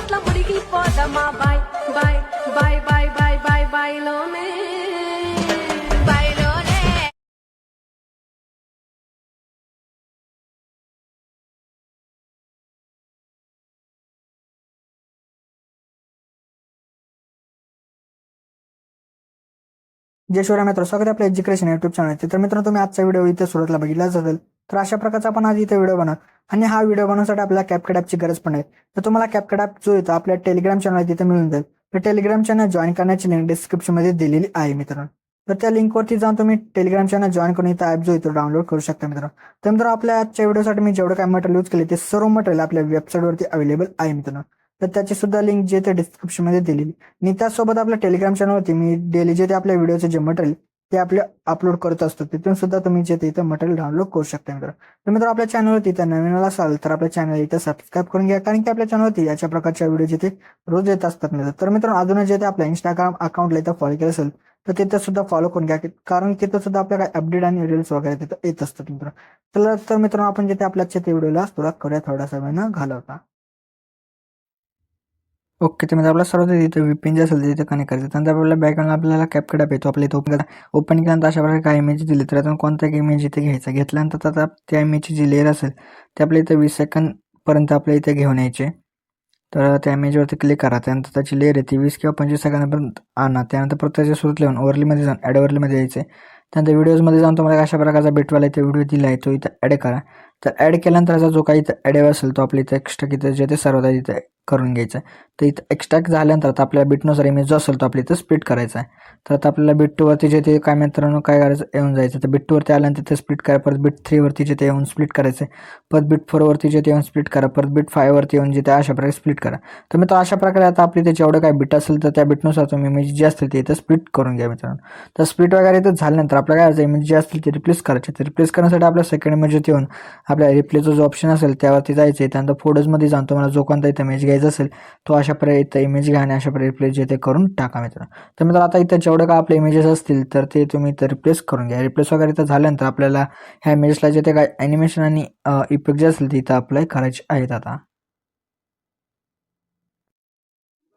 ఇట్లా మునిగిపోదమ్మా బాయ్ బాయ్ బాయ్ బాయ్ బాయ్ బాయ్ బాయ్లోనే బాయ్లోనే. जय शिवराय मित्र, स्वागत आहे आपल्या एज्युकेशन युट्यूब चॅनलचे. तर मित्रांनो, तुम्ही आजचा व्हिडिओ इथे सुरुवातीला बघितलाच असेल. तर अशा प्रकारचा आपण आज इथे व्हिडिओ बनवू आणि हा व्हिडिओ बनवण्यासाठी आपल्याला कॅपकट ॲपची गरज पण आहे. तर तुम्हाला कॅपकट ॲप जो येतो आपल्या टेलिग्राम चॅनल तिथे मिळून जाईल. तर टेलिग्राम चॅनल जॉईन करण्याची लिंक डिस्क्रिप्शनमध्ये दिलेली आहे मित्रांनो. तर त्या लिंकवरती जाऊन तुम्ही टेलिग्राम चॅनल जॉईन करून इथं ॲप जो येतो डाउनलोड करू शकता मित्रांनो. तर मित्रांनो, आपल्या आजच्या व्हिडिओसाठी मी जेवढं काय मटेरियल यूज केले ते सर्व मटेरियल आपल्या वेबसाईटवरती अवेलेबल आहे मित्रांनो. तर त्याची सुद्धा लिंक जे ते डिस्क्रिप्शनमध्ये दिलेली. आणि त्याचसोबत आपल्या टेलिग्राम चॅनलवरती मी डेली जे ते आपल्या व्हिडिओचे जे मटेरियल ते आपले अपलोड करत असतो, तिथून सुद्धा तुम्ही जे इथं मटेरियल डाउनलोड करू शकता मित्र. तर मित्र, आपल्या चॅनलवरती इथं नवीन असाल तर आपल्या चॅनल इथं सबस्क्राईब करून घ्या, कारण की आपल्या चॅनलवरती याच्या प्रकारच्या व्हिडिओ जिथे रोज येत असतात मित्र. तर मित्रांनो, अजून जे ते आपल्या इंस्टाग्राम अकाउंटला इथं फॉलो केलं असेल तर तिथं सुद्धा फॉलो करून घ्या, कारण तिथं सुद्धा आपल्या काय अपडेट आणि रील्स वगैरे तिथं येत असतात मित्र. तर मित्रांनो, आपण जिथे आपल्या ते व्हिडिओला सुरुवात करूया थोडासा वेळ न घालवता. ओके, तर म्हणजे आपला सर्वात इथे VPN जे असेल तिथे कनेक्ट करायचं. त्यानंतर आपल्याला बॅकग्राऊंड आपल्याला कॅपकट ॲप येतो. आपल्या इथं ओपन केल्यानंतर अशा प्रकारे काही इमेज दिली, तर त्यातून कोणता एक इमेज इथे घ्यायचा. घेतल्यानंतर आता त्या इमेजची जी लेअर असेल ते आपल्या इथे 20 सेकंदपर्यंत आपल्या इथे घेऊन यायचे. तर त्या इमेजवरती क्लिक करा. त्यानंतर त्याची लेअर आहे ती 20 किंवा 25 सेकंदापर्यंत आणा. त्यानंतर परत त्याच्या सुरूत लिहून ओव्हरलीमध्ये जाऊन ॲड ओव्हरलीमध्ये यायचे. त्यानंतर व्हिडिओजमध्ये जाऊन तुम्हाला अशा प्रकारचा भेटवाला इथे व्हिडिओ दिला आहे तो इथं ॲड करा. तर ॲड केल्यानंतर त्याचा जो काही इथं ॲड असेल तो आपल्या इथं एक्स्ट्रा इथं जे ते सर्व इथे करून घ्यायचं. तर इथं एक्स्ट्रॅक्ट झाल्यानंतर आता आपल्या बिटनुसार इमेज जो असेल तो आपल्या इथं स्प्लिट करायचा आहे. तर आता आपल्याला बिट 2वरती जे ते काय मित्रांनो काय करायचं, येऊन जायचं. तर बिट 2वरती आल्यानंतर तिथे स्प्लिट करा. परत बिट 3वरती जे ते येऊन स्प्लिट करायचं आहे. परत बिट 4वरती जे ते येऊन स्प्लिट करा. परत बिट 5वरती येऊन जे ते अशा प्रकारे स्प्लिट करा. तर मित्र, अशा प्रकारे आता आपली ते जेवढं काय बिट असेल तर त्या बिटनुसार तुम्ही इमेज जे असतील ते इथं स्प्लिट करून घ्या मित्रांनो. तर स्प्लिट वगैरे इथं झाल्यानंतर आपल्याला काय करायचं, इमेज जे असतील ते रिप्लेस करायचे. तर रिप्लेस करण्यासाठी आपल्या सेकंड इमेजवरती येऊन आपल्या रिप्लेसचा जो ऑप्शन असेल त्यावरती जायचं. त्यानंतर फोटोजमध्ये जाऊन तुम्हाला जो कोणता इथं इमेज घ्यायचा असेल तो अशा प्रकारे इथं इमेज घ्या आणि अशा प्रकारे रिप्लेस जे ते करून टाका मित्र. तर मित्र, आता इथं जेवढं का आपले इमेजेस असतील तर ते तुम्ही इथं रिप्लेस करून घ्या. रिप्लेस वगैरे इथं झाल्यानंतर आपल्याला ह्या इमेजेसला जे ते काय ॲनिमेशन आणि इफेक्ट जे असतील ते इथं अप्लाय करायचे आहेत. आता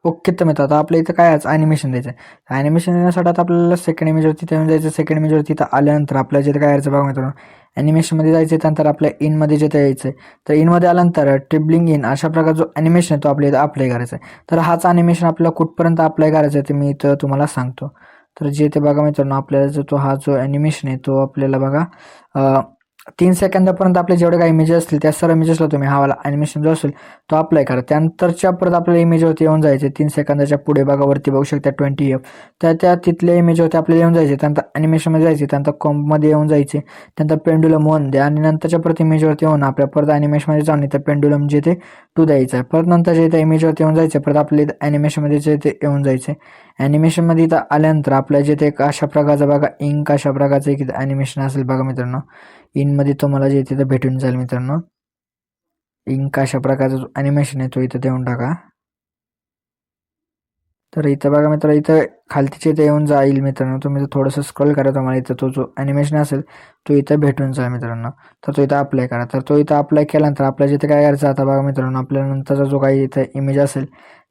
ओके, तर मित्र, आता आपल्या इथं काय ॲनिमेशन द्यायचं आहे. ॲनिमेशन देण्यासाठी आता आपल्याला सेकंड इमेजवरती येऊन जायचं. सेकंड इमेजवरती इथं आल्यानंतर आपल्याला जे काय करायचं बघा मित्रांनो, ॲनिमेशनमध्ये जायचं. त्यानंतर आपल्या इनमध्ये जे ते यायचं. तर इनमध्ये आल्यानंतर ट्रिबलिंग इन अशा प्रकार जो ॲनिमेशन आहे तो आपल्या इथं अप्लाय करायचा आहे. तर हाच ॲनिमेशन आपल्याला कुठपर्यंत अप्लाय करायचा आहे ते मी इथं तुम्हाला सांगतो. तर जे ते बघा मित्रांनो, आपल्याला जो तो हा जो ॲनिमेशन आहे तो आपल्याला बघा 3 सेकंदापर्यंत आपले जेवढे काही इमेजेस असतील त्या सर्व इमेजेसला तुम्ही हा वाला ॲनिमेशन जो असेल तो अप्लाय करा. त्यानंतरच्या परत आपल्याला इमेजवरती येऊन जायचे. 3 सेकंदाच्या पुढे बघा वरती बघू शकता 20F. त्या तिथल्या इमेजवरती आपल्याला येऊन जायचे. त्यानंतर ॲनिमेशनमध्ये जायचे. त्यानंतर कॉम्पमध्ये येऊन जायचे. त्यानंतर पेंडुलम 1 द्या आणि नंतरच्या परत इमेजवरती येऊन आपल्या परत ॲनिमेशनमध्ये जाऊन इथं पेंडुलम जे ते 2 द्यायचं आहे. परत नंतर जे त्या इमेजवरती येऊन जायचे. परत आपल्या इथं ॲनिमेशनमध्ये जे ते येऊन जायचे. ॲनिमेशनमध्ये इथं आल्यानंतर आपल्या जे ते अशा प्रकारचं बघा इंक अशा प्रकारचं एक ॲनिमेशन असेल बघा मित्रांनो. इनमध्ये तुम्हाला जे तिथं भेटून जाईल मित्रांनो. इंक अशा प्रकारचा जो ॲनिमेशन आहे तो इथं देऊन टाका. तर इथं बघा मित्र, इथं खालतीचे इथं येऊन जाईल मित्रांनो. तुम्ही थोडंसं स्क्रॉल करा, तुम्हाला इथं तो जो ॲनिमेशन असेल तो इथं भेटून जाईल मित्रांनो. तर तो इथं अप्लाय करा. तर तो इथं अप्लाय केल्यानंतर आपल्याला जिथे काय करायचं आता बघा मित्रांनो, आपल्या नंतरचा जो काही इथं इमेज असेल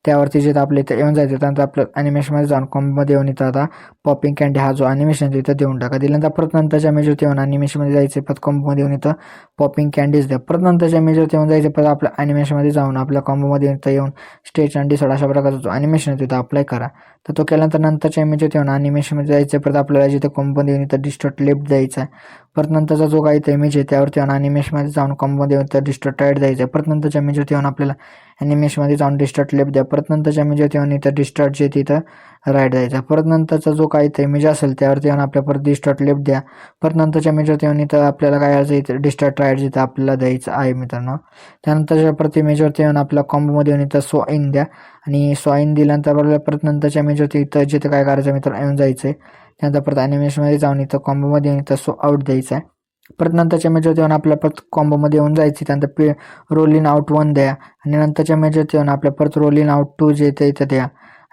त्यावरती जे आपल्या इथं येऊन जायचं. त्यानंतर आपलं ॲनिमेशनमध्ये जाऊन कॉम्बमध्ये येऊन इथं आता पॉपिंग कँडी हा जो ॲनिमेशन इथं देऊन टाका. दिल्यानंतर परत नंतरच्या इमेजवरती येऊन ॲनिमेशनमध्ये जायचं. परत कॉम्बोमध्ये येऊन इथं पॉपिंग कँडीज द्या. परत नंतरच्या इमेजवरती येऊन जायचं. परत आपल्या ॲनिमेशनमध्ये जाऊन आपल्या कॉम्बोमध्ये इथं येऊन स्टेज आणि डिसॉर्ड अशा प्रकारचा जो ॲनिमेशन आहे तिथं अप्लाय करा. तर तो केल्यानंतर नंतरच्या इमेजवरती येऊन ॲनिमेशनमध्ये जायचं. परत आपल्याला जिथे कॉम्बोमध्ये येऊन इथं डिस्टॉर्ट लेफ्ट द्यायचा आहे. परत नंतरचा जो काही इमेज आहे त्यावरती येऊन ॲनिमेशनमध्ये जाऊन कॉम्बोमध्ये येऊन इथं डिस्टॉर्ट राईट द्यायचं आहे. परत नंतरच्या इमेजवरती येऊन आपल्याला ॲनिमेशनमध्ये जाऊन डिस्टॉर्ट लेफ्ट द्या. परत नंतरच्या इमेजवरती येऊन इथं डिस्टॉर्ट जे तिथं राईट द्यायचा. परत नंतरचा जो काही इमेज असेल त्यावरती येऊन आपल्या परत डिस्टॉर्ट लेफ्ट द्या. परत नंतरच्या इमेजवरती येऊन इथं आपल्याला काय करायचं, इथं डिस्टॉर्ट राईट जिथं आपल्याला द्यायचं आहे मित्रांनो. त्यानंतरच्या परत इमेजवरती येऊन आपल्या कॉम्बोमध्ये येऊन इथं सो इन द्या आणि सो इन दिल्यानंतर आपल्याला परत नंतरच्या इमेजवरती इथं जिथं काय करायचं मित्रांनो येऊन जायचं आहे. त्यानंतर परत ॲनिमेशनमध्ये जाऊन इथं कॉम्बोमध्ये येऊन इथं सो आउट द्यायचं आहे. परत नंतरच्या इमेजवरती येऊन आपल्या परत कॉम्बोमध्ये येऊन जायची. त्यानंतर रोल इन आउट 1 द्या आणि नंतरच्या इमेजवरती येऊन आपल्या परत रोल इन आउट 2 जे ते इथं द्या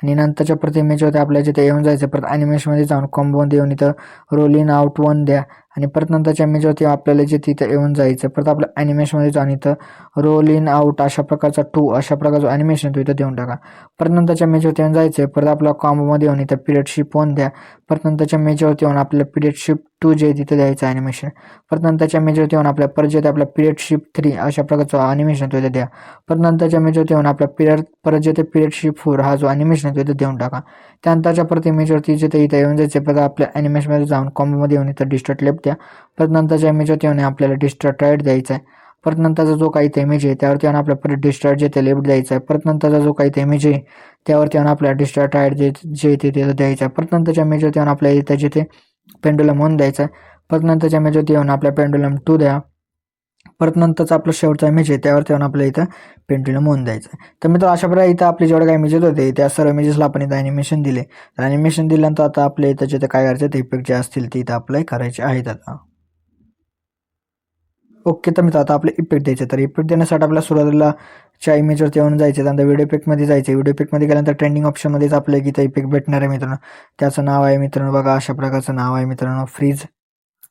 आणि नंतरच्या परत इमेजवरती आपल्या जिथे येऊन जायचं. परत ॲनिमेशनमध्ये जाऊन कॉम्बोमध्ये येऊन इथं रोल इन आउट 1 द्या आणि परत नंतरच्या इमेजवरती आपल्याला जे तिथं येऊन जायचं. परत आपलं ॲनिमेशनमध्ये जाऊन इथं रोल इन आउट अशा प्रकारचा 2 अशा प्रकारचं ॲनिमेशन तो इथं देऊन टाका. परत नंतरच्या इमेजवरती येऊन जायचं. परत आपला कॉम्बोमध्ये येऊन इथं पिरियड शिफ्ट 1 द्या. परत नंतरच्या इमेजवरती येऊन आपल्याला पिरियड शिफ्ट 2 जे तिथे द्यायचं ॲनिमेशन. परत नंतरच्या इमेजवरती येऊन आपल्या परत जे आपल्या पिरियड शिफ्ट 3 अशा प्रकारचं ॲनिमेशन तो इथे द्या. परत नंतरच्या इमेजवरती येऊन आपल्या परत जे पिरियड शिफ्ट 4 हा जो ॲनिमेशन तो इथे देऊन टाका. त्यानंतरच्या परत इमेजवरती जिथे इथं येऊन जायचं. परत आपल्या ॲनिमेशनमध्ये जाऊन कॉम्बोमध्ये येऊन इथं डिस्टॉर्ट लेफ्ट द्या. परत नंतरच्या इमेजवरती येऊन आपल्याला डिस्टॉर्ट राईट द्यायचा आहे. परत नंतरचा जो काही इमेज आहे त्यावरती येऊन आपल्या परत डिस्टॉर्ट जे ते लेफ्ट द्यायचा आहे. परत नंतरचा जो काही इमेज आहे त्यावरती येऊन आपल्याला डिस्टॉर्ट राईट जे ते तिथं द्यायचं आहे. परत नंतरच्या इमेजवरती येऊन आपल्याला इथं जिथे पेंडुलम 1 द्यायचा आहे. परत नंतरच्या इमेजवरती येऊन आपल्या पेंडुलम 2 द्या. परत नंतरचा आपला शेवटचा इमेज आहे त्यावरती येऊन आपल्याला इथं पेंडुलम 1 द्यायचं आहे. तर मित्र अशा प्रकारे इथं आपले जेवढे काही इमेजेस होते त्या सर्व इमेजेसला आपण इथं ॲनिमेशन दिले. तर ॲनिमेशन दिल्यानंतर आता आपल्या इथं जे काय करायचं ते इफेक्ट जे असतील ते इथं अप्लाय करायचे आहेत आता. ओके, तर मित्र आता आपले इफेक्ट द्यायचे. तर इफेक्ट देण्यासाठी आपल्याला सुरुवातीला च्या इमेजवरती येऊन जायचे. त्यानंतर व्हिडिओ इफेक्टमध्ये जायचे. व्हिडिओ इफेक्टमध्ये गेल्यानंतर ट्रेंडिंग ऑप्शनमध्येच आपल्याला इथं इफेक्ट भेटणार आहे मित्रांनो. त्याचं नाव आहे मित्रांनो बघा अशा प्रकारचं नाव आहे मित्रांनो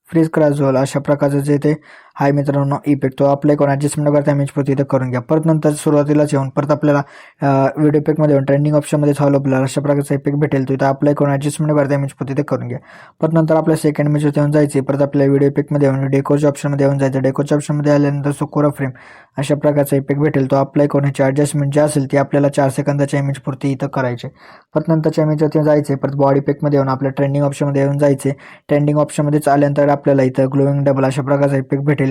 फ्रीज क्रॅज्युअल अशा प्रकारचं जे ते आहे मित्रांनो इफेक्ट तो अप्लाय करून ॲडजस्टमेंट करता इमेज पुरती इथं करून घ्या. परत नंतर सुरुवातीलाच येऊन परत आपल्याला व्हिडिओ इफेक्टमध्ये येऊन ट्रेंडिंग ऑप्शनमध्ये चालू आपल्याला अशा प्रकारचा इफेक्ट भेटेल तो इथं अप्लाय करून ॲडजस्टमेंट करता इमेज पुरती इथं करून घ्या. परत नंतर आपल्या सेकंड इमेजवरती येऊन जायचे. परत आपल्या व्हिडिओ इफेक्टमध्ये येऊन डेकोच्या ऑप्शनमध्ये येऊन जायचं. डेकोच्या ऑप्शनमध्ये आल्यानंतर सुकोरा फ्रेम अशा प्रकारचा इफेक्ट भेटेल तो अप्लाय करून ह्याची ॲडजस्टमेंट जे असेल ती आपल्याला 4 सेकंदाच्या इमेज पुरती इथं करायचे. परत नंतरच्या इमेजवरती जायचे. परत बॉडी इफेक्टमध्ये येऊन आपल्या ट्रेंडिंग ऑप्शनमध्ये येऊन जायचे. ट्रेंडिंग ऑप्शनमध्ये आल्यानंतर आपल्याला इथं ग्लोईंग डबल अशा प्रकारचा इफेक्ट भेटेल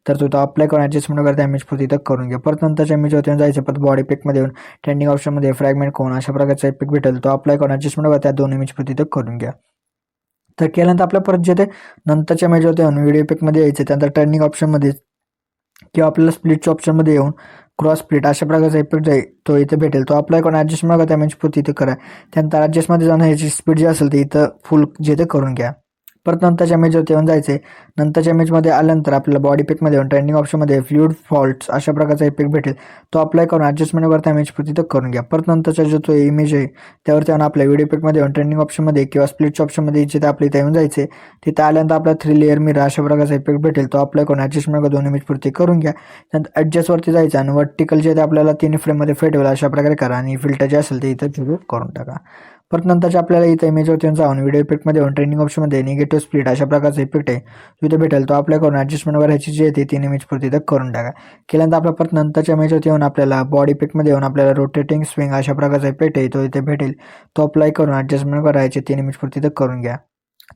तर तो अप्लाय करून ॲडजस्टमेंट करता इमेज पुरती इथं करून घ्या. परत नंतरच्या इमेजवरती येऊन जायचं. परत बॉडी इफेक्टमध्ये येऊन ट्रेंडिंग ऑप्शनमध्ये फ्रॅगमेंट कोण अशा प्रकारचा इफेक्ट भेटेल तो अप्लाय करून ॲडजस्टमेंट करता 2 इमेज पुरती इथं करून घ्या. तर केल्यानंतर आपल्या परत जे ते नंतरच्या इमेजवरती येऊन व्हिडिओ इफेक्टमध्ये यायचे. त्यानंतर ट्रेंडिंग ऑप्शनमध्ये किंवा आपल्याला स्प्लिटच्या ऑप्शनमध्ये येऊन क्रॉस स्प्लिट अशा प्रकारचा इफेक्ट आहे तो इथे भेटेल तो अप्लाय करून ॲडजस्टमेंट करता इमेज पुरती इथं करा. त्यानंतर ॲडजस्टमध्ये जाऊन ह्याची स्पीड जी असेल ती इथं फुल जे ते करून घ्या. परत नंतरच्या इमेजवरती येऊन जायचे. नंतरच्या इमेजमध्ये आल्यानंतर आपल्याला बॉडी इफेक्टमध्ये येऊन ट्रेंडिंग ऑप्शनमध्ये फ्लुइड फॉल्ट्स अशा प्रकारचा इफेक्ट भेटेल तो अप्लाय करून ॲडजस्टमेंट करता इमेज पुरती इथं करून घ्या. परत नंतरचा जो तो इमेज आहे त्यावरती येऊन आपल्या व्हिडिओ इफेक्टमध्ये येऊन ट्रेंडिंग ऑप्शनमध्ये किंवा स्प्लिटच्या ऑप्शनमध्ये जिथे आपल्या इथं येऊन जायचे तिथं आल्यानंतर आपला 3 लेअर मिरर अशा प्रकारचा इफेक्ट भेटेल तो अप्लाय करून ॲडजस्टमेंट 2 इमेज पुरती करून घ्या. त्यानंतर ॲडजस्टवरती जायचं आणि वर्टिकल जे ते आपल्याला 3 फ्रेममध्ये फेट होईल अशा प्रकारे करा आणि फिल्टर जे असेल ते इथं करून टाका. परत नंतरच्या आपल्याला इथं इमेजवरती जाऊन व्हिडिओ इफेक्टमध्ये येऊन ट्रेंडिंग ऑप्शनमध्ये निगेटिव्ह स्प्लिट अशा प्रकारचा इफेक्ट आहे तो इथे भेटेल तो अप्लाय करून ॲडजस्टमेंट करायची जे ते 3 इमेज पुरती इथं करून टाका. केल्यानंतर आपल्या परत नंतरच्या इमेजवरती येऊन आपल्याला बॉडी इफेक्टमध्ये येऊन आपल्याला रोटेटिंग स्विंग अशा प्रकारचा इफेक्ट आहे तो इथे भेटेल तो अप्लाय करून ॲडजस्टमेंट करायचे 3 इमेज पुरती इथं करून घ्या.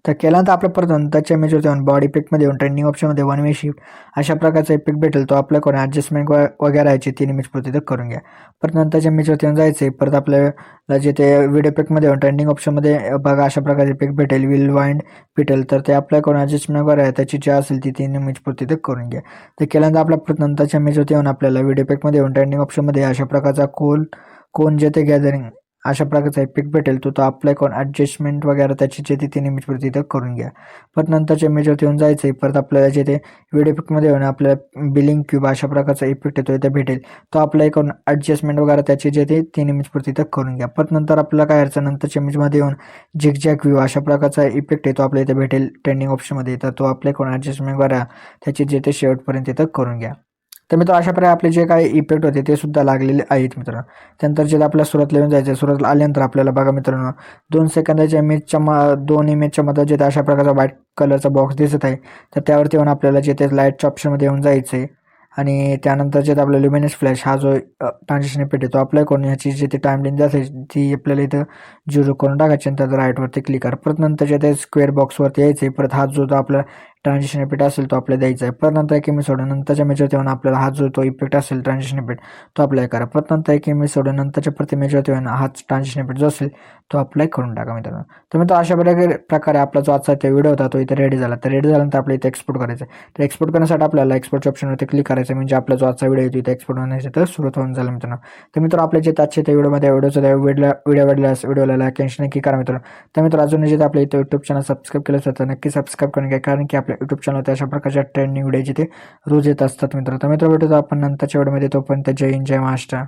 तर केल्यानंतर आपल्या परत नंतरच्या इमेजवरती येऊन बॉडी इफेक्टमध्ये येऊन ट्रेंडिंग ऑप्शनमध्ये 1 वे शिफ्ट अशा प्रकारचा इफेक्ट भेटेल तो अप्लाय करून ॲडजस्टमेंट वगैरे याचे 3 इमेज पुरती इथं करून घ्या. परत नंतरच्या इमेजवरती येऊन जायचे. परत आपल्याला जे ते व्हिडिओ इफेक्टमध्ये येऊन ट्रेंडिंग ऑप्शनमध्ये बघा अशा प्रकारचे इफेक्ट भेटेल विल वाइंड भेटेल तर ते अप्लाय करून ॲडजस्टमेंट वगैरे त्याची जी असेल ती 3 इमेज पुरती इथं करून घ्या. तर केल्यानंतर आपल्या परत नंतरच्या इमेजवरती येऊन आपल्याला व्हिडिओ इफेक्टमध्ये येऊन ट्रेंडिंग ऑप्शनमध्ये अशा प्रकारचा कोण जे ते गॅदरिंग अशा प्रकारचा इफेक्ट भेटेल तो अप्लाय करून ॲडजस्टमेंट वगैरे त्याची जे ते 3 इमेज पुरती इथं करून घ्या. परत नंतरच्या इमेजवरती येऊन जायचं. परत आपल्याला जे ते व्हिडिओ इफेक्टमध्ये येऊन आपल्याला बिलिंग क्यूब अशा प्रकारचा इफेक्ट आहे तो इथं भेटेल तो अप्लाय करून ॲडजस्टमेंट वगैरे त्याची जे ते 3 इमेज पुरती इथं करून घ्या. परत नंतर आपल्याला काय करायचं नंतरच्या इमेजमध्ये येऊन झिगझॅग व्ह्यू अशा प्रकारचा इफेक्ट आहे तो आपल्या इथे भेटेल ट्रेंडिंग ऑप्शनमध्ये तर तो अप्लाय करून ॲडजस्टमेंट वगैरे त्याची जे ते शेवटपर्यंत इथं करून घ्या. तर मित्र अशा प्रकारे आपले जे काही इफेक्ट होते ते सुद्धा लागलेले आहेत मित्रांनो. त्यानंतर जे आपल्या सुरुवातीला येऊन जायचं सुरुवातीला आल्यानंतर आपल्याला बघा मित्रांनो 2 सेकंदाच्या दोन इमेजच्या मध्ये जे अशा प्रकारचा व्हाईट कलरचा बॉक्स दिसत आहे तर त्यावरती येऊन आपल्याला जे ते लाईटच्या ऑप्शनमध्ये येऊन जायचं आहे आणि त्यानंतर जे आपला ल्युमिनस फ्लॅश हा जो ट्रान्झिशन इफेक्ट आहे तो अप्लाय करून ह्याची जी ती टाइम लेंथ असेल ती आपल्याला इथं 0 करून टाकायची आणि त्याचा राईटवरती क्लिक करा. परत नंतर जे ते स्क्वेअर बॉक्सवरती यायचं आहे. परत हा जो आपला ट्रान्झिशन इफेक्ट असेल तो आपल्याला द्यायचा आहे. परत नंतर एक इमेज सोडून नंतरच्या इमेजवरती येऊन आपल्याला हा जो तो इफेक्ट असेल ट्रान्झिशन इफेक्ट तो अप्लाय करा. परत नंतर एक इमेज सोडून नंतरच्या प्रति इमेजवरती येऊन हाच ट्रान्झिशन इफेक्ट जो असेल तो अप्लाय करून टाका मित्रांनो. तर मित्रांनो अशा प्रकारे आपला जो आजचा ते व्हिडिओ होता तो इथे रेडी झाला. तर रेडी झाल्यानंतर आपल्या इथे एक्सपोर्ट करायचं आहे. तर एक्सपोर्ट करण्यासाठी आपल्याला एक्सपोर्टच्या ऑप्शनवरती क्लिक करायचं म्हणजे आपला जो आजचा व्हिडिओ आहे तो इथे एक्सपोर्ट होण्याची तर सुरुवात होऊन झाला मित्रांनो. तर मित्रांनो आपल्या जे आजच्या त्या व्हिडिओ लाईक आणि नक्की करा मित्रांनो. तर मित्रांनो अजून जे आपल्या इथे यूट्यूब चॅनल सबस्क्राईब केलं असेल तर नक्की सबस्क्राईब करून घ्या कारण की आपल्या यूट्यूब चॅनलवर अशा प्रकारच्या ट्रेंडिंग व्हिडिओ जिथे रोज येत असतात मित्रांनो. तर मित्र भेटूया आपण नंतरच्या व्हिडिओमध्ये तोपर्यंत जय हिंद जय महाराष्ट्र.